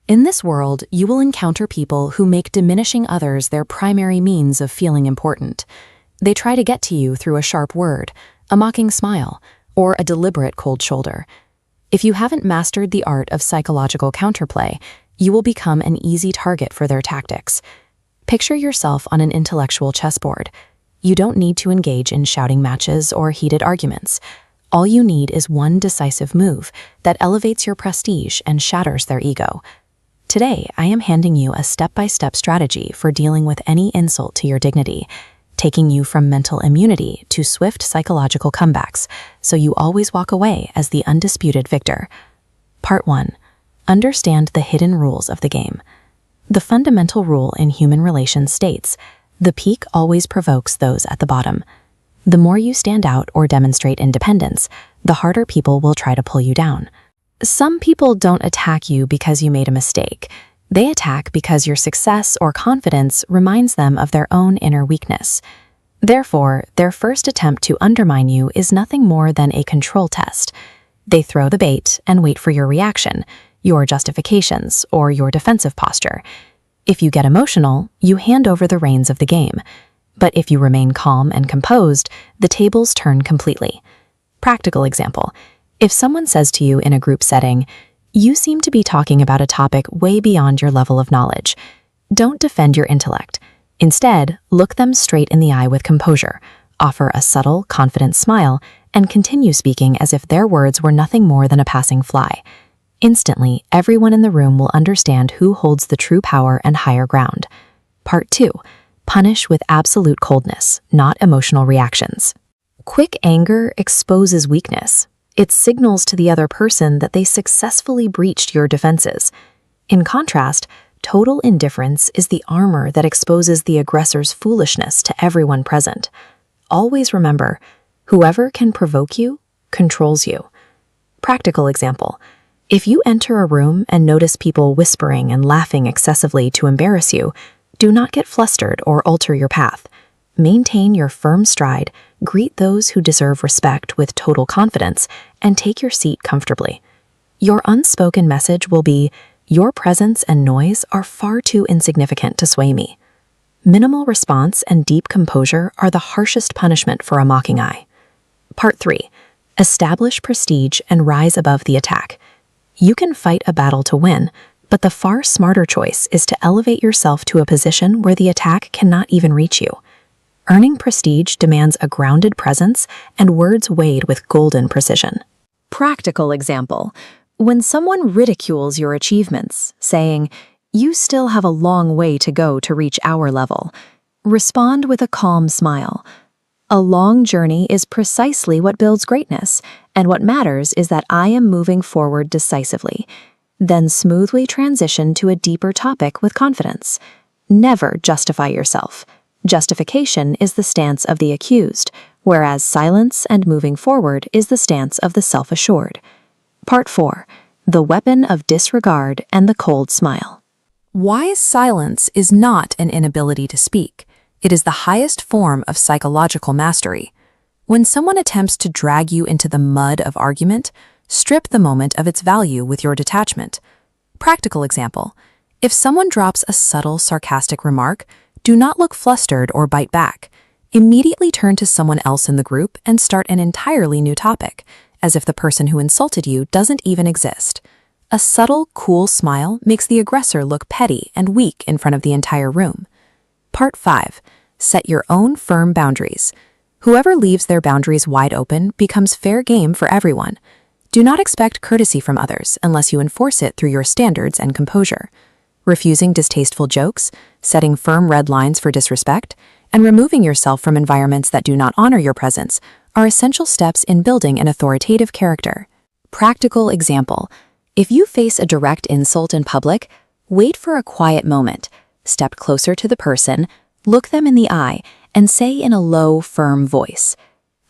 In this world, you will encounter people who make diminishing others their primary means of feeling important. They try to get to you through a sharp word, a mocking smile, or a deliberate cold shoulder. If you haven't mastered the art of psychological counterplay, you will become an easy target for their tactics. Picture yourself on an intellectual chessboard. You don't need to engage in shouting matches or heated arguments. All you need is one decisive move that elevates your prestige and shatters their ego. Today, I am handing you a step-by-step strategy for dealing with any insult to your dignity, taking you from mental immunity to swift psychological comebacks, so you always walk away as the undisputed victor. Part 1. Understand the hidden rules of the game. The fundamental rule in human relations states, the peak always provokes those at the bottom. The more you stand out or demonstrate independence, the harder people will try to pull you down. Some people don't attack you because you made a mistake. They attack because your success or confidence reminds them of their own inner weakness. Therefore, their first attempt to undermine you is nothing more than a control test. They throw the bait and wait for your reaction, your justifications, or your defensive posture. If you get emotional, you hand over the reins of the game. But if you remain calm and composed, the tables turn completely. Practical example. If someone says to you in a group setting, "You seem to be talking about a topic way beyond your level of knowledge," don't defend your intellect. Instead, look them straight in the eye with composure, offer a subtle, confident smile, and continue speaking as if their words were nothing more than a passing fly. Instantly, everyone in the room will understand who holds the true power and higher ground. Part 2. Punish with absolute coldness, not emotional reactions. Quick anger exposes weakness. It signals to the other person that they successfully breached your defenses. In contrast, total indifference is the armor that exposes the aggressor's foolishness to everyone present. Always remember, whoever can provoke you, controls you. Practical example. If you enter a room and notice people whispering and laughing excessively to embarrass you, do not get flustered or alter your path. Maintain your firm stride, greet those who deserve respect with total confidence, and take your seat comfortably. Your unspoken message will be, your presence and noise are far too insignificant to sway me. Minimal response and deep composure are the harshest punishment for a mocking eye. Part 3. Establish prestige and rise above the attack. You can fight a battle to win, but the far smarter choice is to elevate yourself to a position where the attack cannot even reach you. Earning prestige demands a grounded presence and words weighed with golden precision. Practical example. When someone ridicules your achievements, saying, "You still have a long way to go to reach our level," respond with a calm smile. A long journey is precisely what builds greatness, and what matters is that I am moving forward decisively. Then smoothly transition to a deeper topic with confidence. Never justify yourself. Justification is the stance of the accused, whereas silence and moving forward is the stance of the self-assured. Part 4. The weapon of disregard and the cold smile. Wise silence is not an inability to speak. It is the highest form of psychological mastery. When someone attempts to drag you into the mud of argument, strip the moment of its value with your detachment. Practical example. If someone drops a subtle, sarcastic remark, do not look flustered or bite back. Immediately turn to someone else in the group and start an entirely new topic, as if the person who insulted you doesn't even exist. A subtle, cool smile makes the aggressor look petty and weak in front of the entire room. Part 5. Set your own firm boundaries. Whoever leaves their boundaries wide open becomes fair game for everyone. Do not expect courtesy from others unless you enforce it through your standards and composure. Refusing distasteful jokes, setting firm red lines for disrespect, and removing yourself from environments that do not honor your presence are essential steps in building an authoritative character. Practical example. If you face a direct insult in public, wait for a quiet moment, step closer to the person, look them in the eye, and say in a low, firm voice,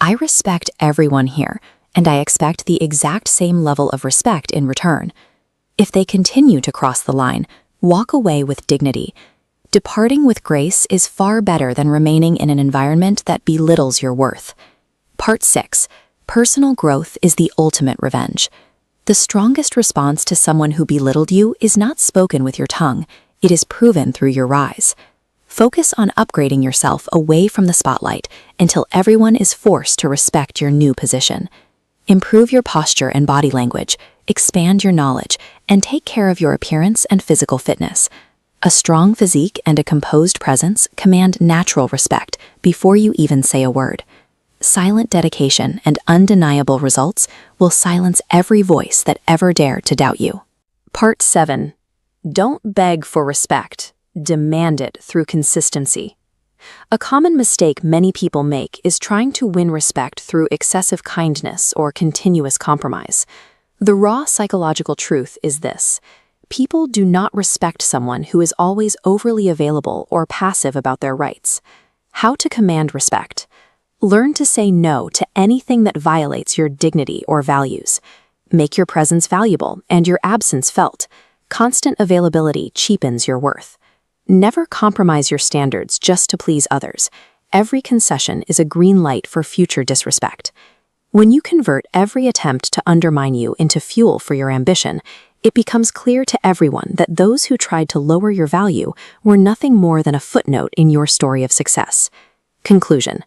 "I respect everyone here, and I expect the exact same level of respect in return." If they continue to cross the line, walk away with dignity. Departing with grace is far better than remaining in an environment that belittles your worth. Part 6. Personal growth is the ultimate revenge. The strongest response to someone who belittled you is not spoken with your tongue, it is proven through your rise. Focus on upgrading yourself away from the spotlight until everyone is forced to respect your new position. Improve your posture and body language, expand your knowledge, and take care of your appearance and physical fitness. A strong physique and a composed presence command natural respect before you even say a word. Silent dedication and undeniable results will silence every voice that ever dared to doubt you. Part 7. Don't beg for respect. Demand it through consistency. A common mistake many people make is trying to win respect through excessive kindness or continuous compromise. The raw psychological truth is this: people do not respect someone who is always overly available or passive about their rights. How to command respect? Learn to say no to anything that violates your dignity or values. Make your presence valuable and your absence felt. Constant availability cheapens your worth. Never compromise your standards just to please others. Every concession is a green light for future disrespect. When you convert every attempt to undermine you into fuel for your ambition, it becomes clear to everyone that those who tried to lower your value were nothing more than a footnote in your story of success. Conclusion: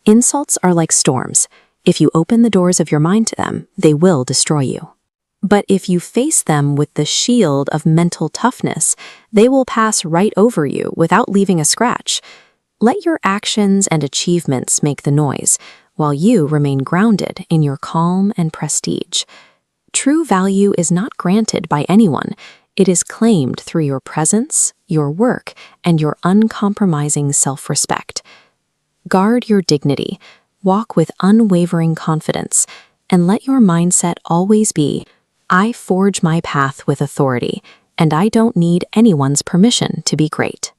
insults are like storms. If you open the doors of your mind to them, they will destroy you. But if you face them with the shield of mental toughness, they will pass right over you without leaving a scratch. Let your actions and achievements make the noise, while you remain grounded in your calm and prestige. True value is not granted by anyone. It is claimed through your presence, your work, and your uncompromising self-respect. Guard your dignity, walk with unwavering confidence, and let your mindset always be, I forge my path with authority, and I don't need anyone's permission to be great.